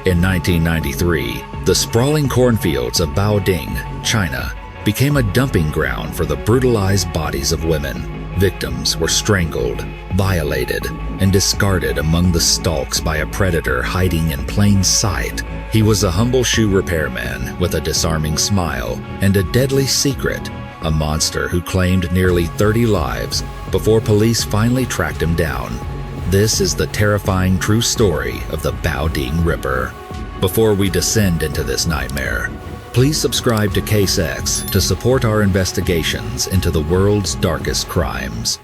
In 1993, the sprawling cornfields of Baoding, China, became a dumping ground for the brutalized bodies of women. Victims were strangled, violated, and discarded among the stalks by a predator hiding in plain sight. He was a humble shoe repairman with a disarming smile and a deadly secret, a monster who claimed nearly 30 lives before police finally tracked him down. This is the terrifying true story of the Baoding Ripper. Before we descend into this nightmare, please subscribe to Case X to support our investigations into the world's darkest crimes.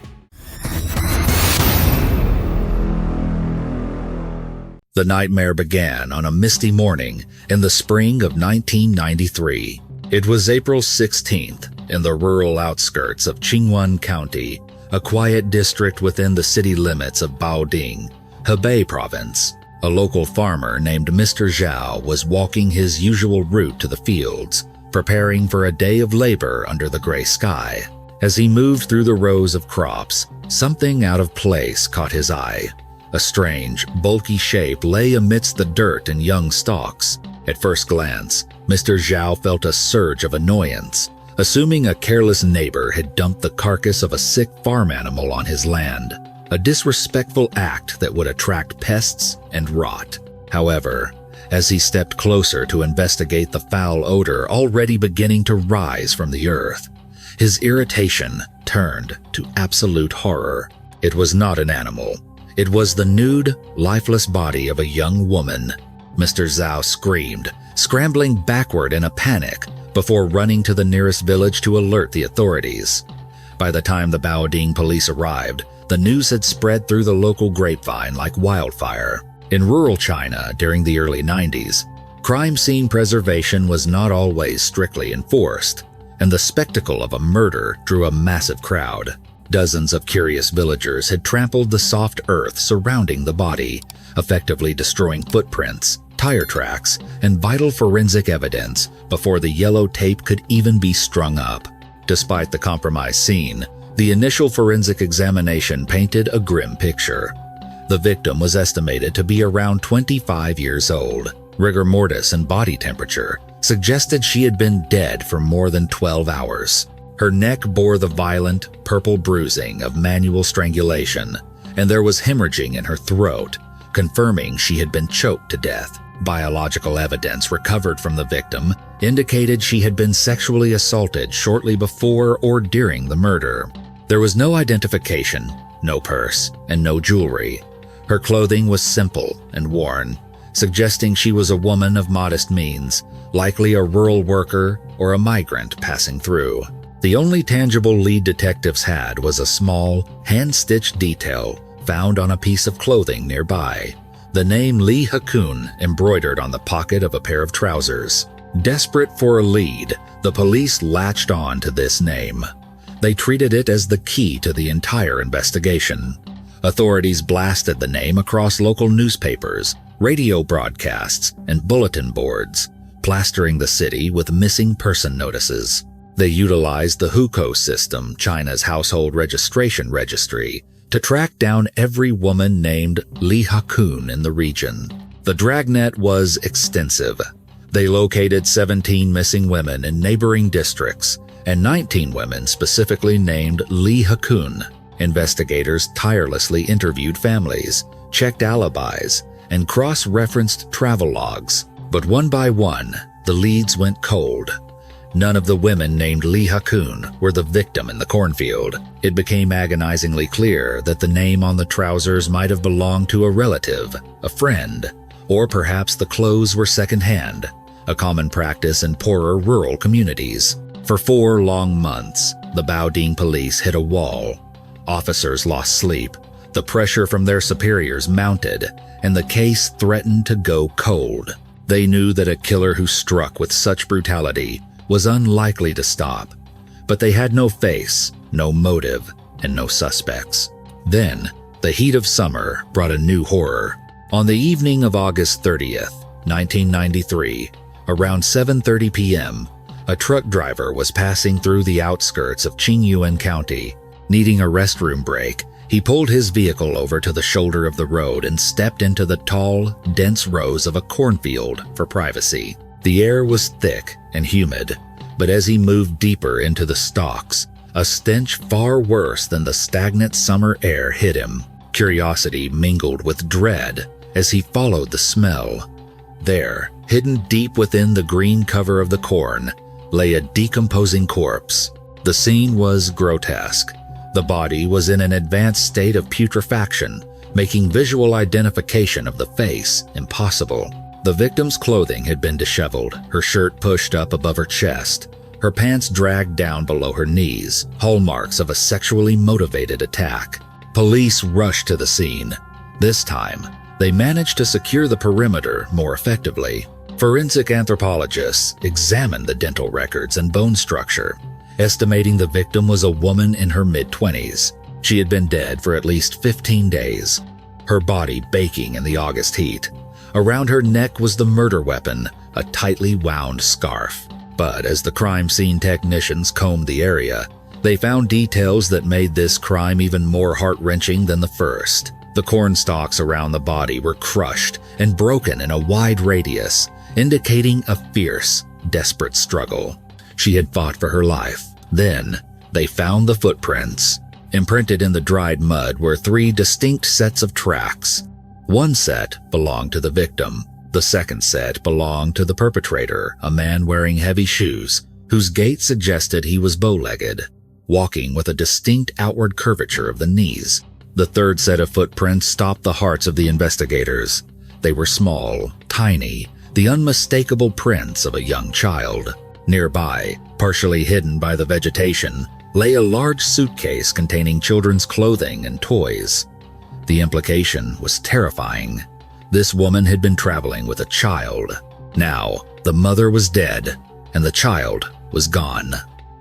The nightmare began on a misty morning in the spring of 1993. It was April 16th in the rural outskirts of Qingyuan County, a quiet district within the city limits of Baoding, Hebei Province. A local farmer named Mr. Zhao was walking his usual route to the fields, preparing for a day of labor under the gray sky. As he moved through the rows of crops, something out of place caught his eye. A strange, bulky shape lay amidst the dirt and young stalks. At first glance, Mr. Zhao felt a surge of annoyance, assuming a careless neighbor had dumped the carcass of a sick farm animal on his land. A disrespectful act that would attract pests and rot. However, as he stepped closer to investigate the foul odor already beginning to rise from the earth, his irritation turned to absolute horror. It was not an animal. It was the nude, lifeless body of a young woman. Mr. Zhao screamed, scrambling backward in a panic before running to the nearest village to alert the authorities. By the time the Baoding police arrived, the news had spread through the local grapevine like wildfire. In rural China during the early 90s, crime scene preservation was not always strictly enforced, and the spectacle of a murder drew a massive crowd. Dozens of curious villagers had trampled the soft earth surrounding the body, effectively destroying footprints, tire tracks, and vital forensic evidence before the yellow tape could even be strung up. Despite the compromised scene, the initial forensic examination painted a grim picture. The victim was estimated to be around 25 years old. Rigor mortis and body temperature suggested she had been dead for more than 12 hours. Her neck bore the violent, purple bruising of manual strangulation, and there was hemorrhaging in her throat, confirming she had been choked to death. Biological evidence recovered from the victim indicated she had been sexually assaulted shortly before or during the murder. There was no identification, no purse, and no jewelry. Her clothing was simple and worn, suggesting she was a woman of modest means, likely a rural worker or a migrant passing through. The only tangible lead detectives had was a small, hand-stitched detail found on a piece of clothing nearby. The name Li Hakun embroidered on the pocket of a pair of trousers. Desperate for a lead, the police latched on to this name. They treated it as the key to the entire investigation. Authorities blasted the name across local newspapers, radio broadcasts, and bulletin boards, plastering the city with missing person notices. They utilized the hukou system, China's household registration registry, to track down every woman named Li Hakun in the region. The dragnet was extensive. They located 17 missing women in neighboring districts and 19 women specifically named Li Hakun. Investigators tirelessly interviewed families, checked alibis, and cross-referenced travel logs. But one by one, the leads went cold. None of the women named Li Hakun were the victim in the cornfield. It became agonizingly clear that the name on the trousers might have belonged to a relative, a friend, or perhaps the clothes were secondhand, a common practice in poorer rural communities. For 4 long months, the Baoding police hit a wall. Officers lost sleep, the pressure from their superiors mounted, and the case threatened to go cold. They knew that a killer who struck with such brutality was unlikely to stop, but they had no face, no motive, and no suspects. Then, the heat of summer brought a new horror. On the evening of August 30th, 1993, around 7:30 p.m., a truck driver was passing through the outskirts of Qingyuan County. Needing a restroom break, He pulled his vehicle over to the shoulder of the road and stepped into the tall, dense rows of a cornfield for privacy. The air was thick and humid, but as he moved deeper into the stalks, a stench far worse than the stagnant summer air hit him. Curiosity mingled with dread as he followed the smell. There, hidden deep within the green cover of the corn, lay a decomposing corpse. The scene was grotesque. The body was in an advanced state of putrefaction, making visual identification of the face impossible. The victim's clothing had been disheveled, her shirt pushed up above her chest, her pants dragged down below her knees, hallmarks of a sexually motivated attack. Police rushed to the scene. This time, they managed to secure the perimeter more effectively. Forensic anthropologists examined the dental records and bone structure, estimating the victim was a woman in her mid-20s. She had been dead for at least 15 days, her body baking in the August heat. Around her neck was the murder weapon, a tightly wound scarf. But as the crime scene technicians combed the area, they found details that made this crime even more heart-wrenching than the first. The corn stalks around the body were crushed and broken in a wide radius, indicating a fierce, desperate struggle. She had fought for her life. Then, they found the footprints. Imprinted in the dried mud were 3 distinct sets of tracks. One set belonged to the victim. The second set belonged to the perpetrator, a man wearing heavy shoes, whose gait suggested he was bow-legged, walking with a distinct outward curvature of the knees. The third set of footprints stopped the hearts of the investigators. They were small, tiny, the unmistakable prints of a young child. Nearby, partially hidden by the vegetation, lay a large suitcase containing children's clothing and toys. The implication was terrifying. This woman had been traveling with a child. Now, the mother was dead, and the child was gone.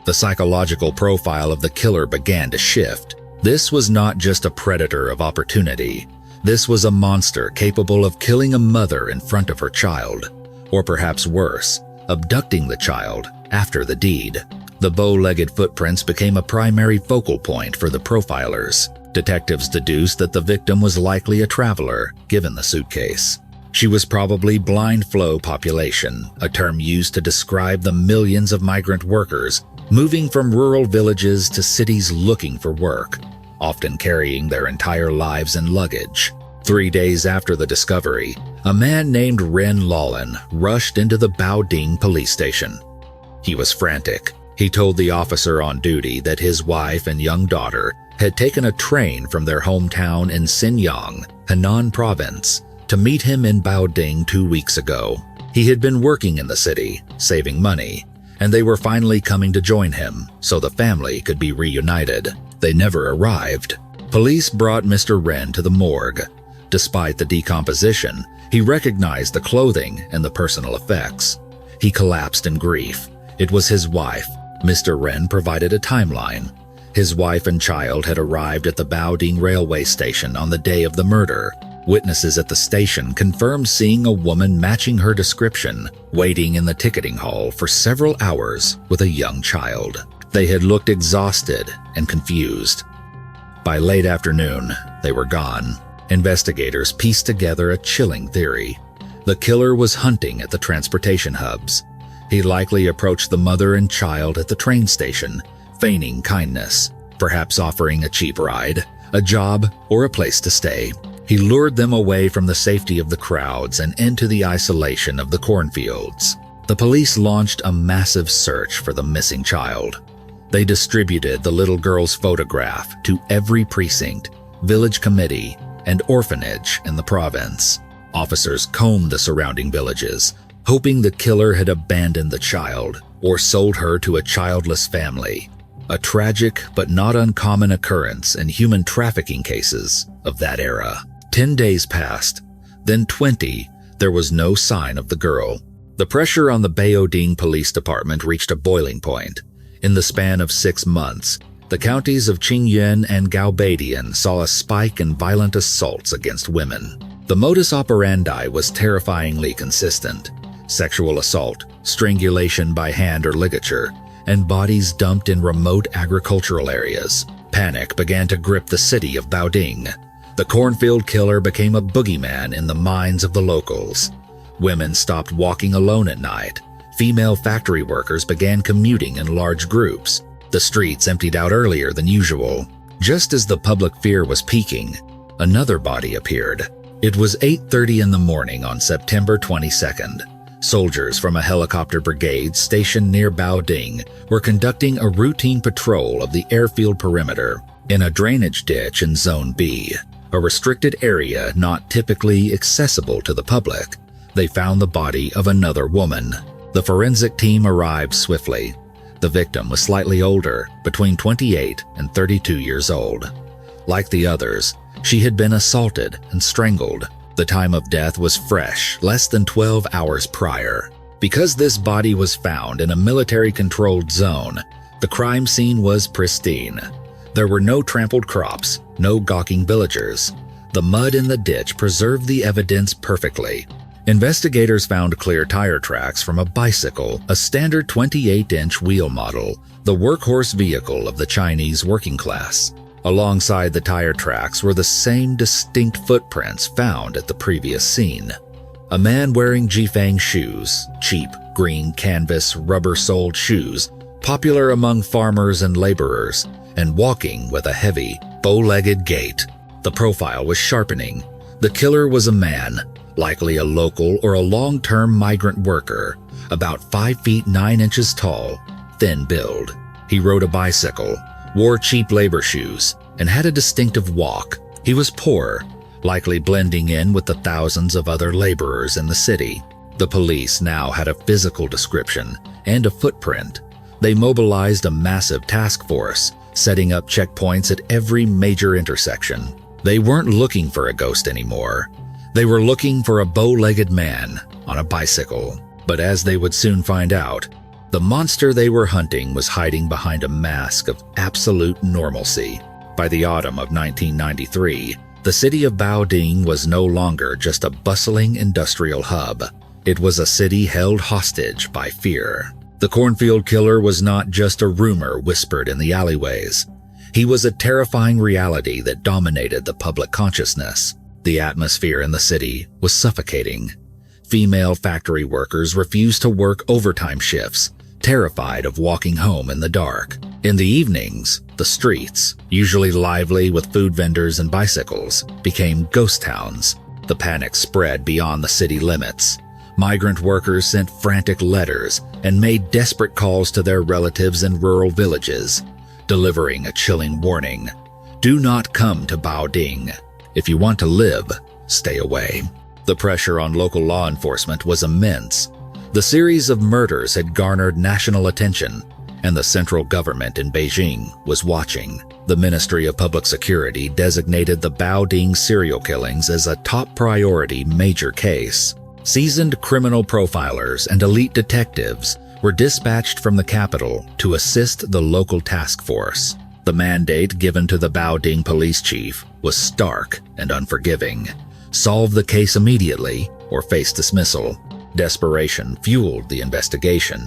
The psychological profile of the killer began to shift. This was not just a predator of opportunity. This was a monster capable of killing a mother in front of her child, or perhaps worse, abducting the child after the deed. The bow-legged footprints became a primary focal point for the profilers. Detectives deduced that the victim was likely a traveler, given the suitcase. She was probably blind flow population, a term used to describe the millions of migrant workers moving from rural villages to cities looking for work, often carrying their entire lives in luggage. 3 days after the discovery, a man named Ren Lawlin rushed into the Baoding police station. He was frantic. He told the officer on duty that his wife and young daughter had taken a train from their hometown in Xinyang, Henan province, to meet him in Baoding 2 weeks ago. He had been working in the city, saving money, and they were finally coming to join him so the family could be reunited. They never arrived. Police brought Mr. Ren to the morgue. Despite the decomposition, he recognized the clothing and the personal effects. He collapsed in grief. It was his wife. Mr. Ren provided a timeline. His wife and child had arrived at the Baoding railway station on the day of the murder. Witnesses at the station confirmed seeing a woman matching her description, waiting in the ticketing hall for several hours with a young child. They had looked exhausted and confused. By late afternoon, they were gone. Investigators pieced together a chilling theory. The killer was hunting at the transportation hubs. He likely approached the mother and child at the train station, feigning kindness, perhaps offering a cheap ride, a job, or a place to stay. He lured them away from the safety of the crowds and into the isolation of the cornfields. The police launched a massive search for the missing child. They distributed the little girl's photograph to every precinct, village committee, and orphanage in the province. Officers combed the surrounding villages, hoping the killer had abandoned the child or sold her to a childless family. A tragic but not uncommon occurrence in human trafficking cases of that era. 10 days passed, then 20. There was no sign of the girl. The pressure on the Baoding Police Department reached a boiling point. In the span of 6 months, the counties of Qingyuan and Gaobeidian saw a spike in violent assaults against women. The modus operandi was terrifyingly consistent: sexual assault, strangulation by hand or ligature, and bodies dumped in remote agricultural areas. Panic began to grip the city of Baoding. The cornfield killer became a boogeyman in the minds of the locals. Women stopped walking alone at night. Female factory workers began commuting in large groups. The streets emptied out earlier than usual. Just as the public fear was peaking, another body appeared. It was 8:30 in the morning on September 22nd. Soldiers from a helicopter brigade stationed near Baoding were conducting a routine patrol of the airfield perimeter in a drainage ditch in Zone B, a restricted area not typically accessible to the public. They found the body of another woman. The forensic team arrived swiftly. The victim was slightly older, between 28 and 32 years old. Like the others, she had been assaulted and strangled. The time of death was fresh, less than 12 hours prior. Because this body was found in a military-controlled zone, the crime scene was pristine. There were no trampled crops, no gawking villagers. The mud in the ditch preserved the evidence perfectly. Investigators found clear tire tracks from a bicycle, a standard 28-inch wheel model, the workhorse vehicle of the Chinese working class. Alongside the tire tracks were the same distinct footprints found at the previous scene. A man wearing Jifeng shoes, cheap, green canvas, rubber-soled shoes, popular among farmers and laborers, and walking with a heavy, bow-legged gait. The profile was sharpening. The killer was a man, likely a local or a long-term migrant worker, about 5 feet 9 inches tall, thin build. He rode a bicycle, wore cheap labor shoes, and had a distinctive walk. He was poor, likely blending in with the thousands of other laborers in the city. The police now had a physical description and a footprint. They mobilized a massive task force, setting up checkpoints at every major intersection. They weren't looking for a ghost anymore. They were looking for a bow-legged man on a bicycle. But as they would soon find out, the monster they were hunting was hiding behind a mask of absolute normalcy. By the autumn of 1993, the city of Baoding was no longer just a bustling industrial hub. It was a city held hostage by fear. The cornfield killer was not just a rumor whispered in the alleyways. He was a terrifying reality that dominated the public consciousness. The atmosphere in the city was suffocating. Female factory workers refused to work overtime shifts, terrified of walking home in the dark. In the evenings, the streets, usually lively with food vendors and bicycles, became ghost towns. The panic spread beyond the city limits. Migrant workers sent frantic letters and made desperate calls to their relatives in rural villages, delivering a chilling warning: do not come to Baoding. If you want to live, stay away. The pressure on local law enforcement was immense. The series of murders had garnered national attention, and the central government in Beijing was watching. The Ministry of Public Security designated the Baoding serial killings as a top priority major case. Seasoned criminal profilers and elite detectives were dispatched from the capital to assist the local task force. The mandate given to the Baoding police chief was stark and unforgiving. Solve the case immediately or face dismissal. Desperation fueled the investigation.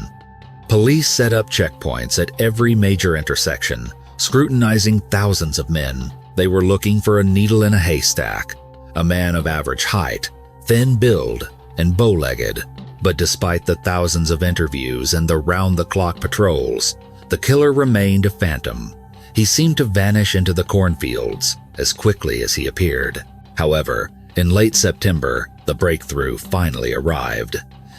Police set up checkpoints at every major intersection, scrutinizing thousands of men. They were looking for a needle in a haystack, a man of average height, thin build, and bow-legged. But despite the thousands of interviews and the round-the-clock patrols, the killer remained a phantom. He seemed to vanish into the cornfields as quickly as he appeared. However, in late September, the breakthrough finally arrived.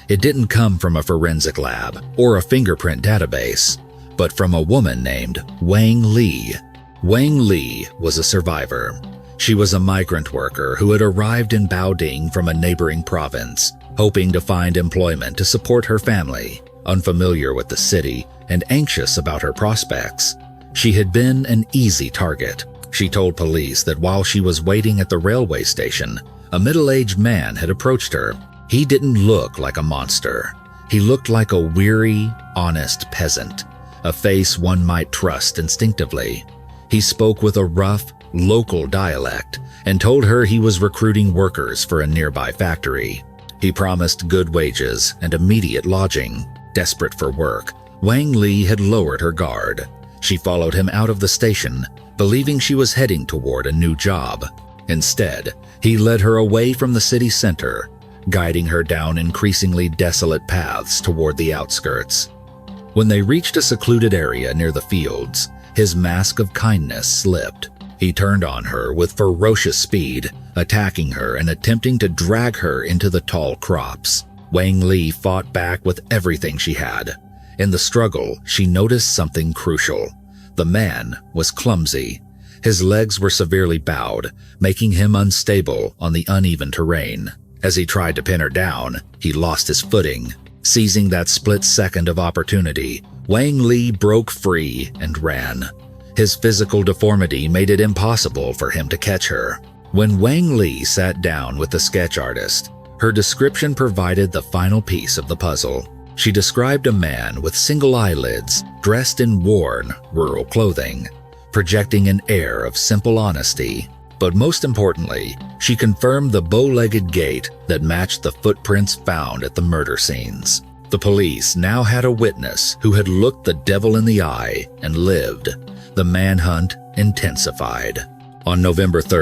It didn't come from a forensic lab or a fingerprint database, but from a woman named Wang Li. Wang Li was a survivor. She was a migrant worker who had arrived in Baoding from a neighboring province, hoping to find employment to support her family. Unfamiliar with the city and anxious about her prospects, she had been an easy target. She told police that while she was waiting at the railway station, a middle-aged man had approached her. He didn't look like a monster. He looked like a weary, honest peasant, a face one might trust instinctively. He spoke with a rough, local dialect and told her he was recruiting workers for a nearby factory. He promised good wages and immediate lodging. Desperate for work, Wang Li had lowered her guard. She followed him out of the station, believing she was heading toward a new job. Instead, he led her away from the city center, guiding her down increasingly desolate paths toward the outskirts. When they reached a secluded area near the fields, his mask of kindness slipped. He turned on her with ferocious speed, attacking her and attempting to drag her into the tall crops. Wang Li fought back with everything she had. In the struggle, she noticed something crucial. The man was clumsy. His legs were severely bowed, making him unstable on the uneven terrain. As he tried to pin her down, he lost his footing. Seizing that split second of opportunity, Wang Li broke free and ran. His physical deformity made it impossible for him to catch her. When Wang Li sat down with the sketch artist, her description provided the final piece of the puzzle. She described a man with single eyelids, dressed in worn, rural clothing, projecting an air of simple honesty. But most importantly, she confirmed the bow-legged gait that matched the footprints found at the murder scenes. The police now had a witness who had looked the devil in the eye and lived. The manhunt intensified. On November 3,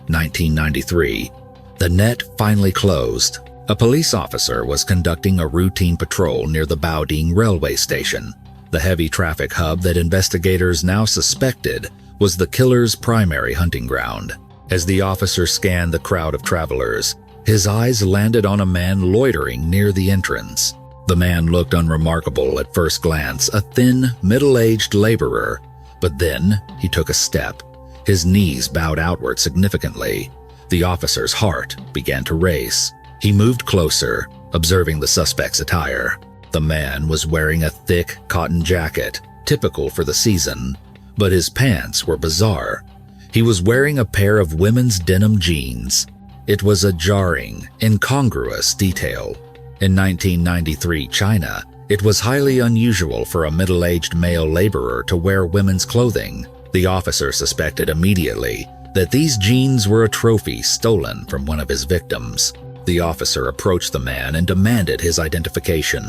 1993, the net finally closed. A police officer was conducting a routine patrol near the Baoding railway station, the heavy traffic hub that investigators now suspected was the killer's primary hunting ground. As the officer scanned the crowd of travelers, his eyes landed on a man loitering near the entrance. The man looked unremarkable at first glance, a thin, middle-aged laborer, but then he took a step. His knees bowed outward significantly. The officer's heart began to race. He moved closer, observing the suspect's attire. The man was wearing a thick cotton jacket, typical for the season, but his pants were bizarre. He was wearing a pair of women's denim jeans. It was a jarring, incongruous detail. In 1993 China, it was highly unusual for a middle-aged male laborer to wear women's clothing. The officer suspected immediately that these jeans were a trophy stolen from one of his victims. The officer approached the man and demanded his identification.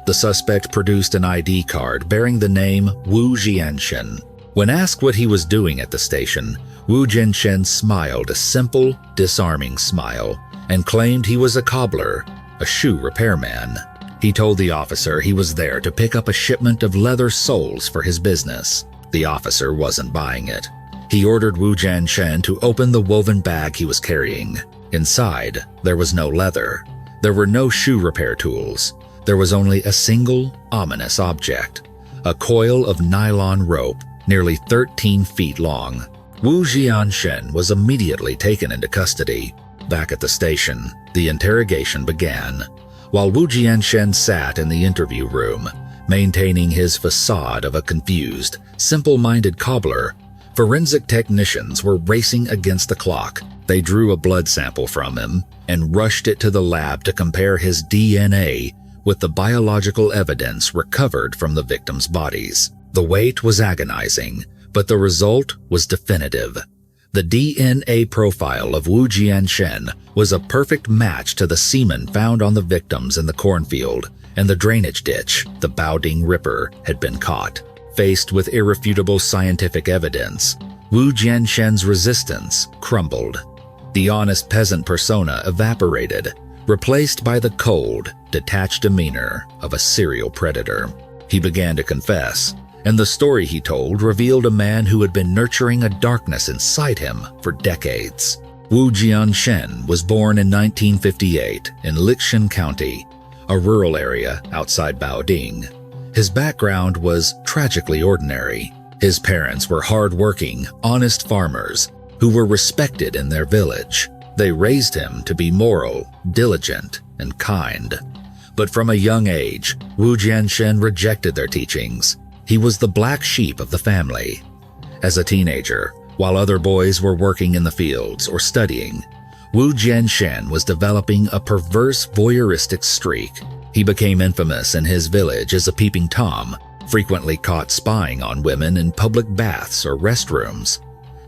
The suspect produced an ID card bearing the name Wu Jianshen. When asked what he was doing at the station, Wu Jianshen smiled a simple, disarming smile and claimed he was a cobbler, a shoe repairman. He told the officer he was there to pick up a shipment of leather soles for his business. The officer wasn't buying it. He ordered Wu Jianshen to open the woven bag he was carrying. Inside, there was no leather. There were no shoe repair tools. There was only a single, ominous object, a coil of nylon rope nearly 13 feet long. Wu Jianshen was immediately taken into custody. Back at the station, the interrogation began. While Wu Jianshen sat in the interview room, maintaining his facade of a confused, simple-minded cobbler, forensic technicians were racing against the clock. They drew a blood sample from him and rushed it to the lab to compare his DNA with the biological evidence recovered from the victims' bodies. The wait was agonizing, but the result was definitive. The DNA profile of Wu Jianshen was a perfect match to the semen found on the victims in the cornfield and the drainage ditch the Baoding Ripper had been caught. Faced with irrefutable scientific evidence, Wu Jianshen's resistance crumbled. The honest peasant persona evaporated, replaced by the cold, detached demeanor of a serial predator. He began to confess, and the story he told revealed a man who had been nurturing a darkness inside him for decades. Wu Jianshen was born in 1958 in Shoeshine County, a rural area outside Baoding. His background was tragically ordinary. His parents were hard-working, honest farmers who were respected in their village. They raised him to be moral, diligent, and kind. But from a young age, Wu Jianshen rejected their teachings. He was the black sheep of the family. As a teenager, while other boys were working in the fields or studying, Wu Jianshen was developing a perverse voyeuristic streak. He became infamous in his village as a peeping Tom, frequently caught spying on women in public baths or restrooms.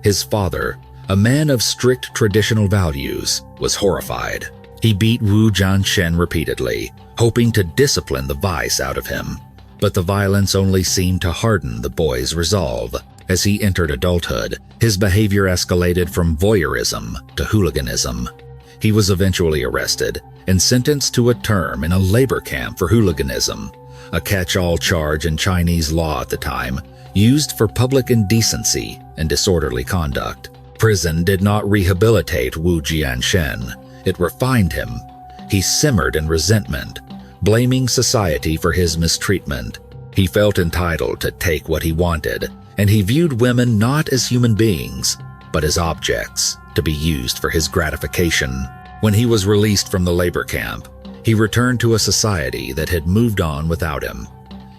His father, a man of strict traditional values, was horrified. He beat Wu Jianshen repeatedly, hoping to discipline the vice out of him. But the violence only seemed to harden the boy's resolve. As he entered adulthood, his behavior escalated from voyeurism to hooliganism. He was eventually arrested and sentenced to a term in a labor camp for hooliganism, a catch-all charge in Chinese law at the time, used for public indecency and disorderly conduct. Prison did not rehabilitate Wu Jianshen. It refined him. He simmered in resentment, blaming society for his mistreatment. He felt entitled to take what he wanted, and he viewed women not as human beings, but as objects to be used for his gratification. When he was released from the labor camp, he returned to a society that had moved on without him.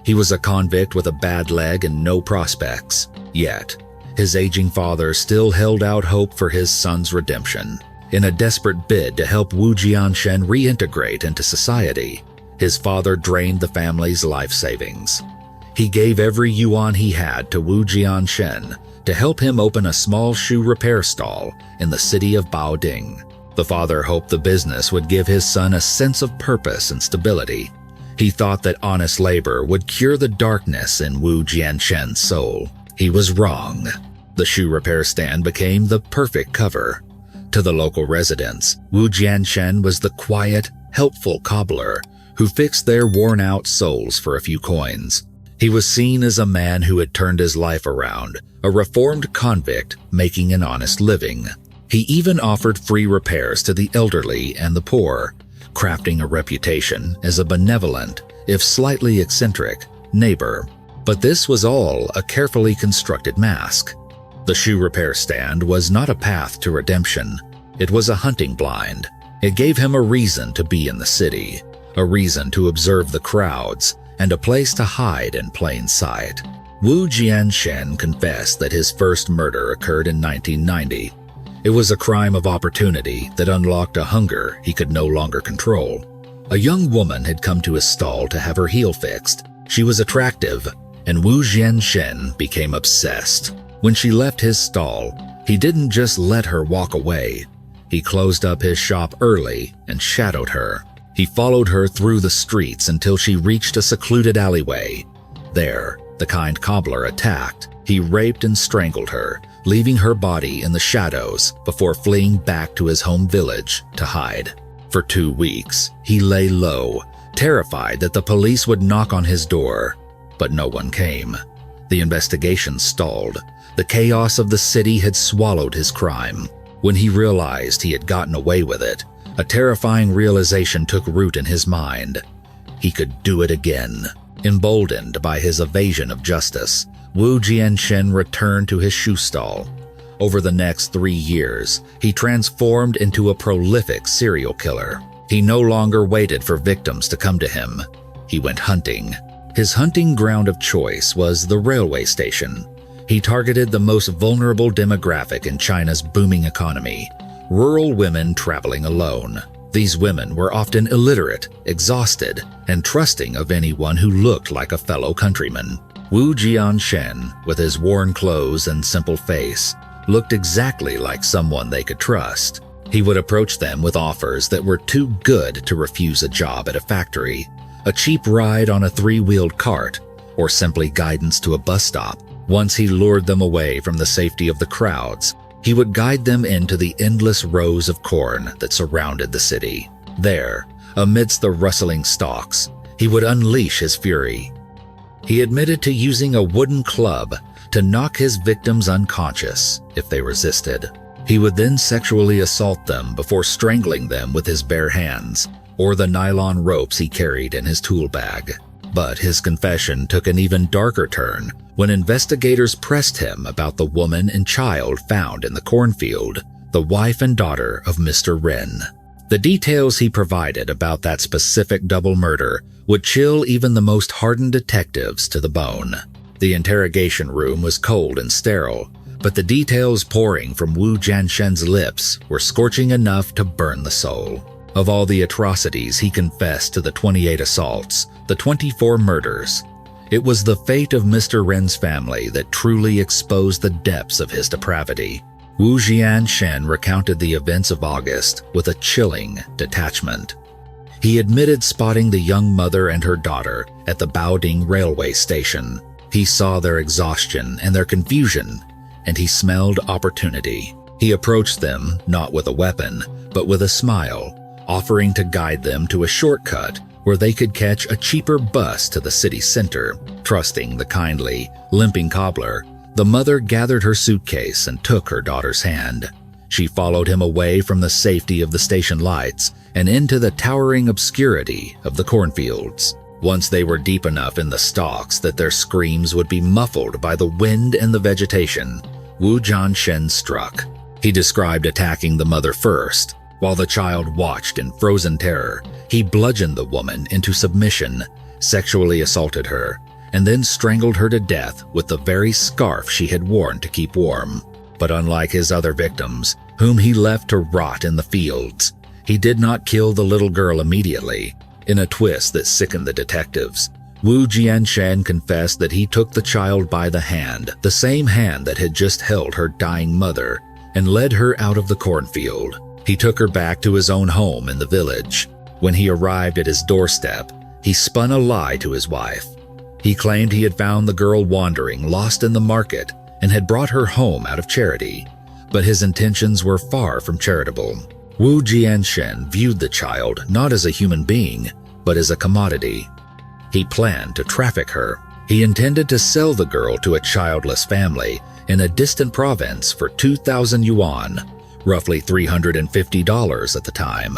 He was a convict with a bad leg and no prospects. Yet, his aging father still held out hope for his son's redemption. In a desperate bid to help Wu Jianshen reintegrate into society, his father drained the family's life savings. He gave every yuan he had to Wu Jianshen to help him open a small shoe repair stall in the city of Baoding. The father hoped the business would give his son a sense of purpose and stability. He thought that honest labor would cure the darkness in Wu Jianshen's soul. He was wrong. The shoe repair stand became the perfect cover. To the local residents, Wu Jianshen was the quiet, helpful cobbler who fixed their worn-out soles for a few coins. He was seen as a man who had turned his life around, a reformed convict making an honest living. He even offered free repairs to the elderly and the poor, crafting a reputation as a benevolent, if slightly eccentric, neighbor. But this was all a carefully constructed mask. The shoe repair stand was not a path to redemption. It was a hunting blind. It gave him a reason to be in the city, a reason to observe the crowds, and a place to hide in plain sight. Wu Jianshen confessed that his first murder occurred in 1990. It was a crime of opportunity that unlocked a hunger he could no longer control. A young woman had come to his stall to have her heel fixed. She was attractive, and Wu Jianshen became obsessed. When she left his stall, he didn't just let her walk away. He closed up his shop early and shadowed her. He followed her through the streets until she reached a secluded alleyway. There, the kind cobbler attacked. He raped and strangled her, leaving her body in the shadows before fleeing back to his home village to hide. For 2 weeks, he lay low, terrified that the police would knock on his door, but no one came. The investigation stalled. The chaos of the city had swallowed his crime. When he realized he had gotten away with it, a terrifying realization took root in his mind. He could do it again. Emboldened by his evasion of justice, Wu Jianshen returned to his shoe stall. Over the next 3 years, he transformed into a prolific serial killer. He no longer waited for victims to come to him. He went hunting. His hunting ground of choice was the railway station. He targeted the most vulnerable demographic in China's booming economy: rural women traveling alone. These women were often illiterate, exhausted, and trusting of anyone who looked like a fellow countryman. Wu Jianshen, with his worn clothes and simple face, looked exactly like someone they could trust. He would approach them with offers that were too good to refuse: a job at a factory, a cheap ride on a 3-wheeled cart, or simply guidance to a bus stop. Once he lured them away from the safety of the crowds, he would guide them into the endless rows of corn that surrounded the city. There, amidst the rustling stalks, he would unleash his fury. He admitted to using a wooden club to knock his victims unconscious if they resisted. He would then sexually assault them before strangling them with his bare hands or the nylon ropes he carried in his tool bag. But his confession took an even darker turn when investigators pressed him about the woman and child found in the cornfield, the wife and daughter of Mr. Ren. The details he provided about that specific double murder would chill even the most hardened detectives to the bone. The interrogation room was cold and sterile, but the details pouring from Wu Jianshen's lips were scorching enough to burn the soul. Of all the atrocities he confessed to: the 28 assaults, the 24 murders, it was the fate of Mr. Ren's family that truly exposed the depths of his depravity. Wu Jianshen recounted the events of August with a chilling detachment. He admitted spotting the young mother and her daughter at the Baoding railway station. He saw their exhaustion and their confusion, and he smelled opportunity. He approached them not with a weapon, but with a smile, offering to guide them to a shortcut where they could catch a cheaper bus to the city center. Trusting the kindly, limping cobbler, the mother gathered her suitcase and took her daughter's hand. She followed him away from the safety of the station lights and into the towering obscurity of the cornfields. Once they were deep enough in the stalks that their screams would be muffled by the wind and the vegetation, Wu Jianshen struck. He described attacking the mother first. While the child watched in frozen terror, he bludgeoned the woman into submission, sexually assaulted her, and then strangled her to death with the very scarf she had worn to keep warm. But unlike his other victims, whom he left to rot in the fields, he did not kill the little girl immediately. In a twist that sickened the detectives, Wu Jianshen confessed that he took the child by the hand, the same hand that had just held her dying mother, and led her out of the cornfield. He took her back to his own home in the village. When he arrived at his doorstep, he spun a lie to his wife. He claimed he had found the girl wandering, lost in the market, and had brought her home out of charity. But his intentions were far from charitable. Wu Jianshen viewed the child not as a human being, but as a commodity. He planned to traffic her. He intended to sell the girl to a childless family in a distant province for 2,000 yuan, roughly $350 at the time.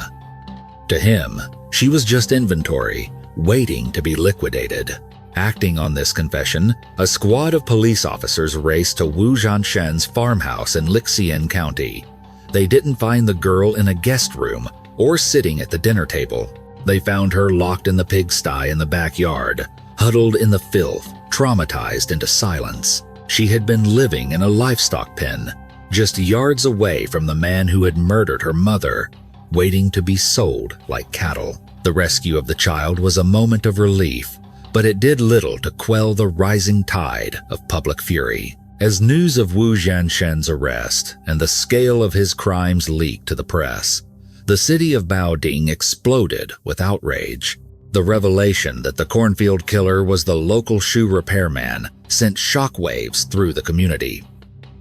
To him, she was just inventory, waiting to be liquidated. Acting on this confession, a squad of police officers raced to Wu Jianshen's farmhouse in Lixian County. They didn't find the girl in a guest room or sitting at the dinner table. They found her locked in the pigsty in the backyard, huddled in the filth, traumatized into silence. She had been living in a livestock pen, just yards away from the man who had murdered her mother, waiting to be sold like cattle. The rescue of the child was a moment of relief, but it did little to quell the rising tide of public fury. As news of Wu Jianshen's arrest and the scale of his crimes leaked to the press, the city of Baoding exploded with outrage. The revelation that the cornfield killer was the local shoe repairman sent shockwaves through the community.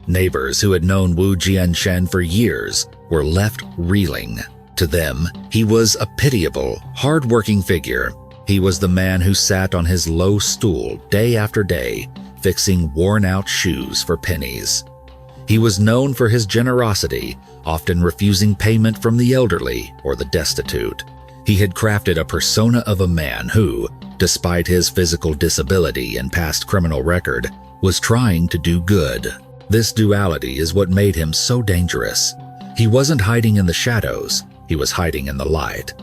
Neighbors who had known Wu Jianshen for years were left reeling. To them, he was a pitiable, hard-working figure. He was the man who sat on his low stool day after day, fixing worn-out shoes for pennies. He was known for his generosity, often refusing payment from the elderly or the destitute. He had crafted a persona of a man who, despite his physical disability and past criminal record, was trying to do good. This duality is what made him so dangerous. He wasn't hiding in the shadows, he was hiding in the light.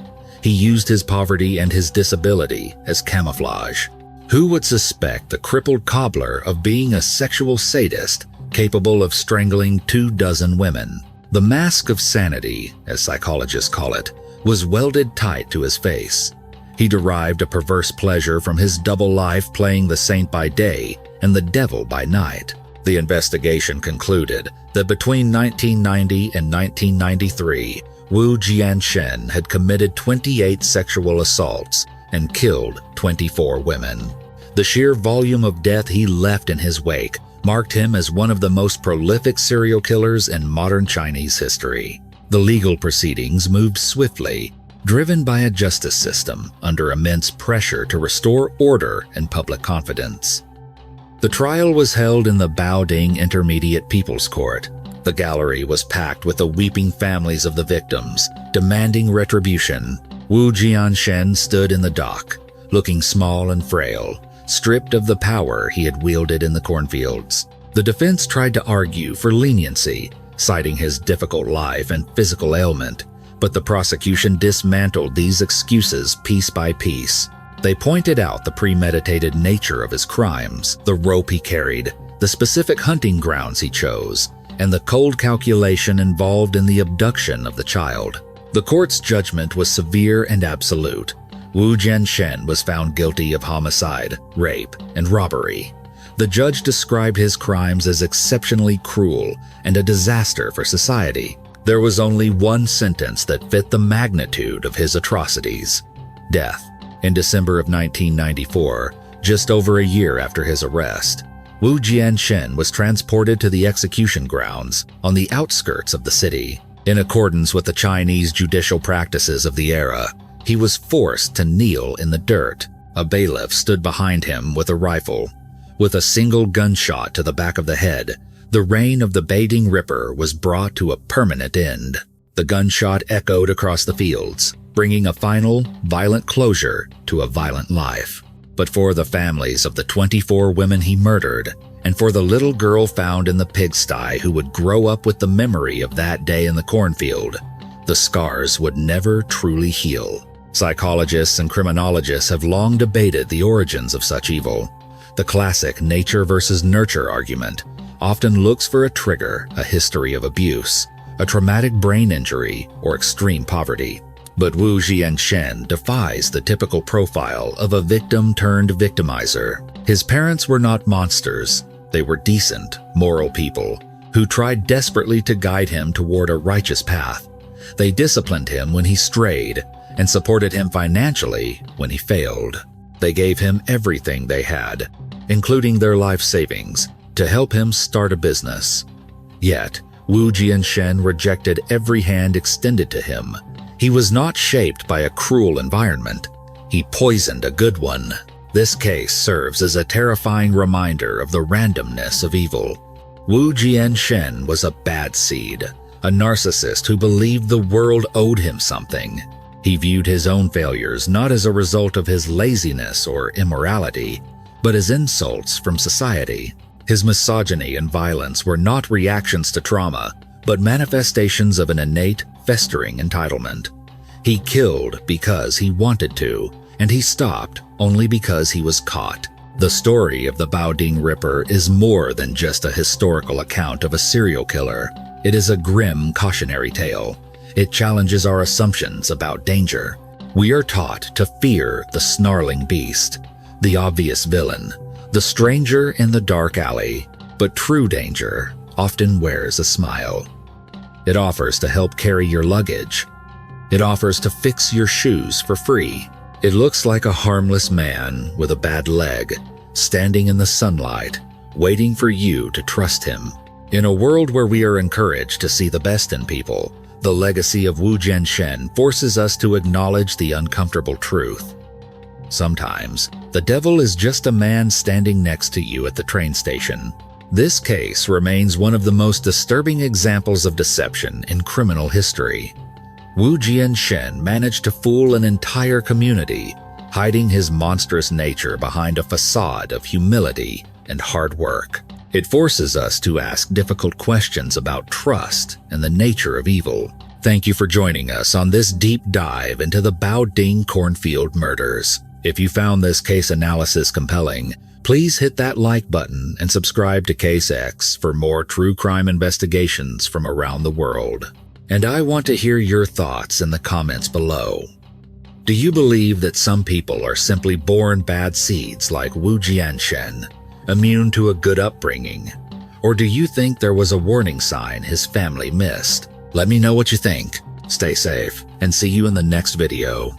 He used his poverty and his disability as camouflage. Who would suspect the crippled cobbler of being a sexual sadist capable of strangling 24 women? The mask of sanity, as psychologists call it, was welded tight to his face. He derived a perverse pleasure from his double life playing the saint by day and the devil by night. The investigation concluded that between 1990 and 1993, Wu Jianshen had committed 28 sexual assaults and killed 24 women. The sheer volume of death he left in his wake marked him as one of the most prolific serial killers in modern Chinese history. The legal proceedings moved swiftly, driven by a justice system under immense pressure to restore order and public confidence. The trial was held in the Baoding Intermediate People's Court. The gallery was packed with the weeping families of the victims, demanding retribution. Wu Jianshen stood in the dock, looking small and frail, stripped of the power he had wielded in the cornfields. The defense tried to argue for leniency, citing his difficult life and physical ailment, but the prosecution dismantled these excuses piece by piece. They pointed out the premeditated nature of his crimes, the rope he carried, the specific hunting grounds he chose, and the cold calculation involved in the abduction of the child. The court's judgment was severe and absolute. Wu Jianshen was found guilty of homicide, rape, and robbery. The judge described his crimes as exceptionally cruel and a disaster for society. There was only one sentence that fit the magnitude of his atrocities: death. In December of 1994, Just over a year after his arrest, Wu Jianshen was transported to the execution grounds on the outskirts of the city. In accordance with the Chinese judicial practices of the era, he was forced to kneel in the dirt. A bailiff stood behind him with a rifle. With a single gunshot to the back of the head, the reign of the Baoding Ripper was brought to a permanent end. The gunshot echoed across the fields, bringing a final, violent closure to a violent life. But for the families of the 24 women he murdered, and for the little girl found in the pigsty who would grow up with the memory of that day in the cornfield, the scars would never truly heal. Psychologists and criminologists have long debated the origins of such evil. The classic nature versus nurture argument often looks for a trigger, a history of abuse, a traumatic brain injury, or extreme poverty. But Wu Jianshen defies the typical profile of a victim-turned-victimizer. His parents were not monsters. They were decent, moral people who tried desperately to guide him toward a righteous path. They disciplined him when he strayed and supported him financially when he failed. They gave him everything they had, including their life savings, to help him start a business. Yet, Wu Jianshen rejected every hand extended to him. He was not shaped by a cruel environment. He poisoned a good one. This case serves as a terrifying reminder of the randomness of evil. Wu Jianshen was a bad seed, a narcissist who believed the world owed him something. He viewed his own failures not as a result of his laziness or immorality, but as insults from society. His misogyny and violence were not reactions to trauma, but manifestations of an innate, festering entitlement. He killed because he wanted to, and he stopped only because he was caught. The story of the Baoding Ripper is more than just a historical account of a serial killer. It is a grim cautionary tale. It challenges our assumptions about danger. We are taught to fear the snarling beast, the obvious villain, the stranger in the dark alley, but true danger often wears a smile. It offers to help carry your luggage. It offers to fix your shoes for free. It looks like a harmless man with a bad leg, standing in the sunlight, waiting for you to trust him. In a world where we are encouraged to see the best in people, the legacy of Wu Jianshen forces us to acknowledge the uncomfortable truth. Sometimes, the devil is just a man standing next to you at the train station. This case remains one of the most disturbing examples of deception in criminal history. Wu Jianshen managed to fool an entire community, hiding his monstrous nature behind a facade of humility and hard work. It forces us to ask difficult questions about trust and the nature of evil. Thank you for joining us on this deep dive into the Baoding cornfield murders. If you found this case analysis compelling, please hit that like button and subscribe to Case X for more true crime investigations from around the world. And I want to hear your thoughts in the comments below. Do you believe that some people are simply born bad seeds like Wu Jianshen, immune to a good upbringing? Or do you think there was a warning sign his family missed? Let me know what you think. Stay safe, and see you in the next video.